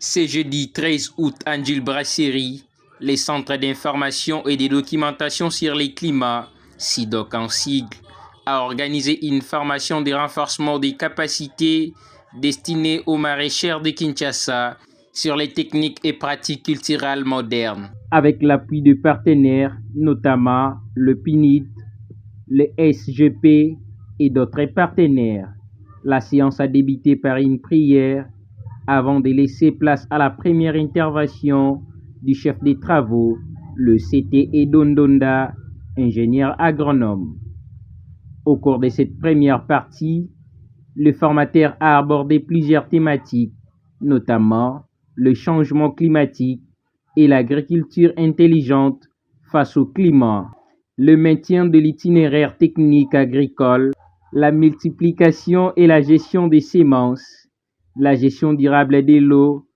Ce jeudi 13 août à Brasserie, les centres d'information et de documentation sur les climats, CIDOC en sigle, a organisé une formation de renforcement des capacités destinée aux maraîchers de Kinshasa sur les techniques et pratiques culturelles modernes. Avec l'appui de partenaires, notamment le PNID, le SGP et d'autres partenaires. La séance a débuté par une prière avant de laisser place à la première intervention du chef des travaux, le CT Edondonda, ingénieur agronome. Au cours de cette première partie, le formateur a abordé plusieurs thématiques, notamment le changement climatique et l'agriculture intelligente face au climat, le maintien de l'itinéraire technique agricole, la multiplication et la gestion des semences, la gestion durable de l'eau.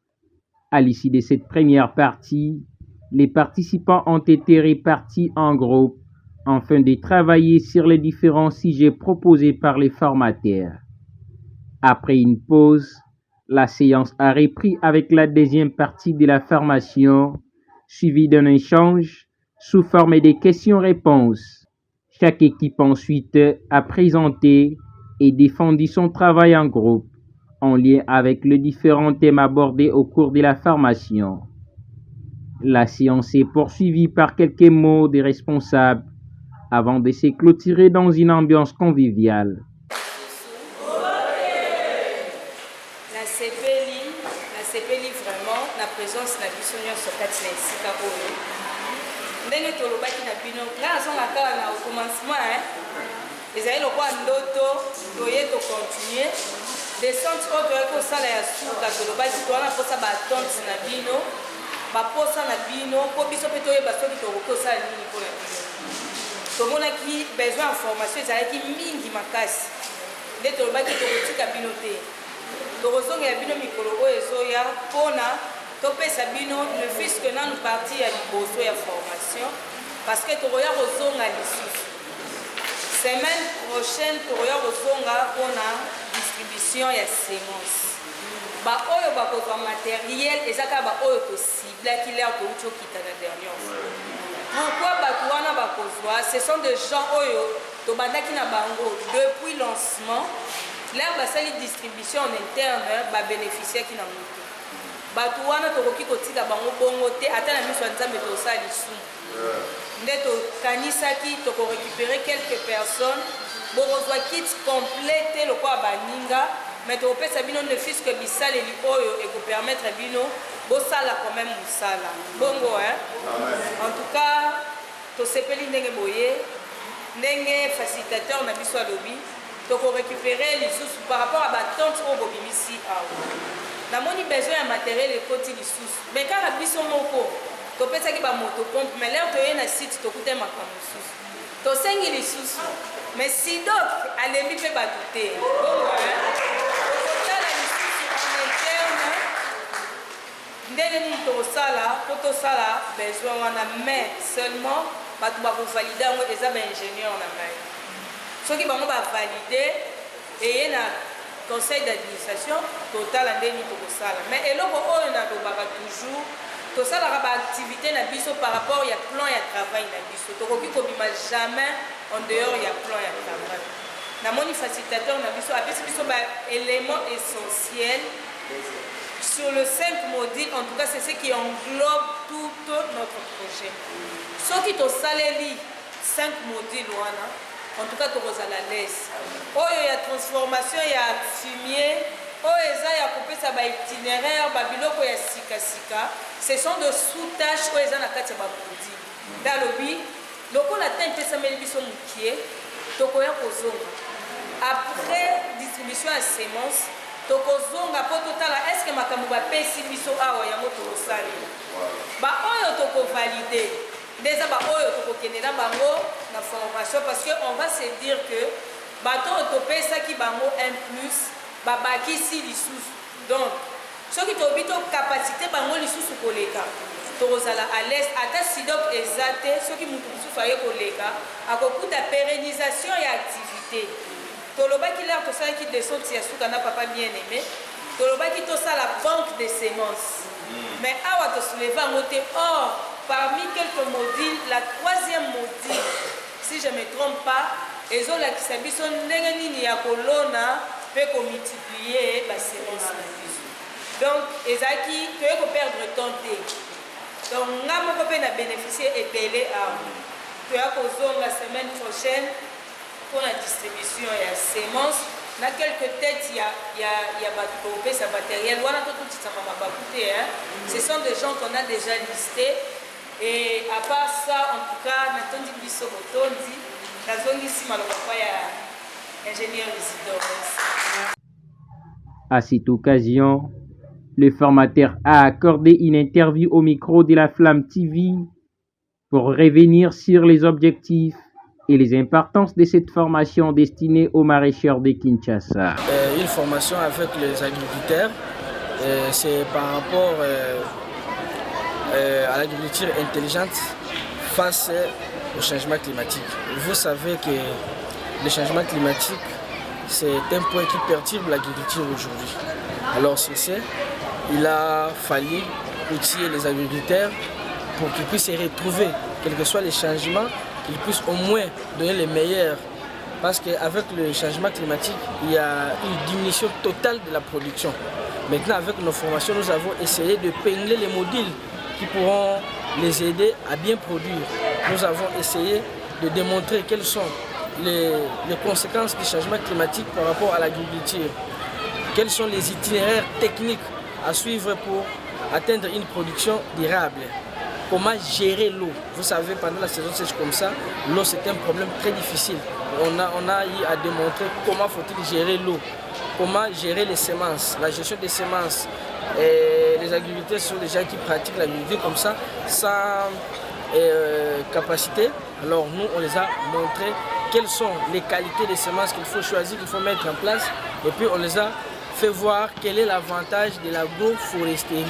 À l'issue de cette première partie, les participants ont été répartis en groupes afin de travailler sur les différents sujets proposés par les formateurs. Après une pause, la séance a repris avec la deuxième partie de la formation, suivie d'un échange sous forme de questions-réponses. Chaque équipe ensuite a présenté et défendu son travail en groupe, en lien avec les différents thèmes abordés au cours de la formation. La séance est poursuivie par quelques mots des responsables avant de se clôturer dans une ambiance conviviale. La CPLI vraiment, la présence de la bisonia sur Katina Sika Oyo. Ndenge tolobaki na bino, nga azonga kala na au commencement, ezali lokwa ndoto, toye to continuer. Descente oyo toye kosala ya suka tolobaki towana posa batonte na bino, baposa na bino, po biso pe toyeba soki tokosala nini mpona bino. Tomonaki besoin ya formation ezalaki mingi makasi. Nde tolobaki tokotika bino te. Tokozongela bino mikolo oyo ezoya mpona topesa bino ne fût-ce que nanu parti ya liboso ya formation parce que tokoya kozonga lisusu. Semaine prochaine tokoya kozonga mpona distribution ya semence. Baoyo bakozwa matériel ezaka baoyo tosiblaki lere touti okita na dernière fois. Pourquoi bato wana bakozwa? Ce sont des gens oyo tobandaki na bango depuis lancement. Là, basali distribution en interne, ba bénéficier qui na mutu. Batu wana tokoki kotika bango bongo te ata na miso nzambe to sali su. Ndeto kanisaki toko récupérer quelques personnes, borozwa kit complète le kwa baninga, mais to pesa bino ne fils que bisale li oyo et ko permettre bino bo sala quand même musala. Bongo hein. En tout cas, to sepeli ndenge boye, ndenge facilitateur na biso alobi. Donc on récupérer les sous par rapport à la tente au bobimisi. Nous avons besoin de matériel et côté les sous. Mais quand la biso moko, tu peux ça qui va motopompe, mais là tu es un site, tu coûtes ma comme sous. Tu sais les sous. Mais si donc allez vite pas douter. Ndenge ni to sala, poto sala besoin on a mais seulement ba tu ba valider ngo des ingénieurs na mai. Ceux qui vont valider et un conseil d'administration total en déni pour ça. Mais et là on a toujours tout ça la activité na biso par rapport il y a plan il y a travail na biso. To koki ko bima jamais en dehors il y a plan il y a travail. Na moni facilitateur na biso apesi biso ba élément essentiel sur le 5 modules en tout cas c'est ce qui englobe tout notre projet. Ceux qui to saléli 5 modules wana en tout cas, tu es à l'aise. Oh, il y a transformation, il y a fumier. Oh, il y a coupé ça itinéraire, babiloko ya sika. Ce sont de sous-tâches où ils ont la carte ba produit. Dans le but, loko la tente ça met biso mukie, tokoya kozonga. Après distribution à sémence, tokozonga po total est-ce que makambo ba pesi biso awa ya moto osali. Ba oyo toko valider. Déjà, la formation parce qu'on va se dire que bateau autopé ça qui bango un plus babaki si les sous donc ceux qui ont capacité bango les sous koleka tozala à l'aise ata sidok exaté ceux qui mutu sous faye koleka akokuta pérennisation et activité toloba qui l'air to ça qui descend ya suka na papa bien aimé tolobaki tosala banque de semences. Mais awa tosouleva ngo te. Or, parmi quelques modules, la troisième module, si je ne me trompe pas, ezolakisa biso ndenge nini ya kolona pe komultiplier basemence na biso. Donc ezaki toye koperdre temps te. Donc nga moko mpe na bénéficier ebele awa toya kozonga semaine prochaine pour la distribution ya semence na quelques têtes ya bato kopesa matériel wana totutitama mabaku te. Ce sont des gens qu'on a déjà listés. Et à part ça, en tout cas, natondi biso botondi nazongisi maloba ya ingénieur Isidore. À cette occasion, le formateur a accordé une interview au micro de la Flamme TV pour revenir sur les objectifs et les importances de cette formation destinée aux maraîchers de Kinshasa. Une formation avec les agriculteurs, c'est par rapport à l'agriculture intelligente face au changement climatique. Vous savez que le changement climatique, c'est un point qui perturbe l'agriculture aujourd'hui. Alors sur ce, il a fallu outiller les agriculteurs pour qu'ils puissent se retrouver, quels que soient les changements, qu'ils puissent au moins donner les meilleurs. Parce qu'avec le changement climatique, il y a une diminution totale de la production. Maintenant, avec nos formations, nous avons essayé de pingler les modules qui pourront les aider à bien produire. Nous avons essayé de démontrer quelles sont les conséquences du changement climatique par rapport à l'agriculture. Quels sont les itinéraires techniques à suivre pour atteindre une production durable. Comment gérer l'eau. Vous savez, pendant la saison sèche comme ça, l'eau c'est un problème très difficile. On a eu à démontrer comment faut-il gérer l'eau, comment gérer les semences, la gestion des semences. Et les agriculteurs sont des gens qui pratiquent l'agriculture comme ça, sans capacité. Alors nous, on les a montré quelles sont les qualités des semences qu'il faut choisir, qu'il faut mettre en place. Et puis on les a fait voir quel est l'avantage de l'agroforesterie.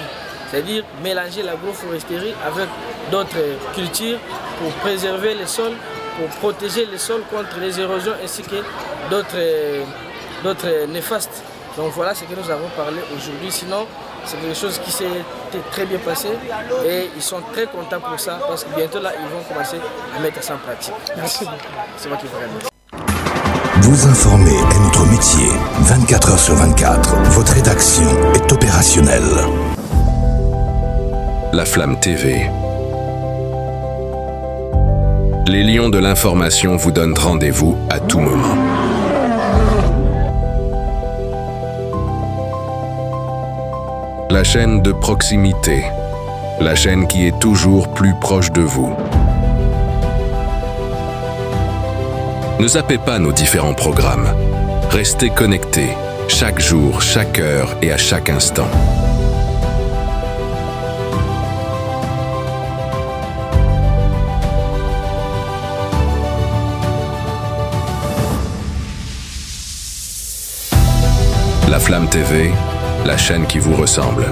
C'est-à-dire mélanger l'agroforesterie avec d'autres cultures pour préserver les sols, pour protéger les sols contre les érosions ainsi que d'autres néfastes. Donc voilà ce que nous avons parlé aujourd'hui. Sinon, c'est quelque chose qui s'est très bien passé et ils sont très contents pour ça parce que bientôt là, ils vont commencer à mettre ça en pratique. Merci beaucoup. C'est moi qui vous remercie. Vous informer est notre métier. 24 heures sur 24, votre rédaction est opérationnelle. La Flamme TV. Les lions de l'information vous donnent rendez-vous à tout moment. La chaîne de proximité. La chaîne qui est toujours plus proche de vous. Ne zappez pas nos différents programmes. Restez connectés, chaque jour, chaque heure et à chaque instant. La Flamme TV, la chaîne qui vous ressemble.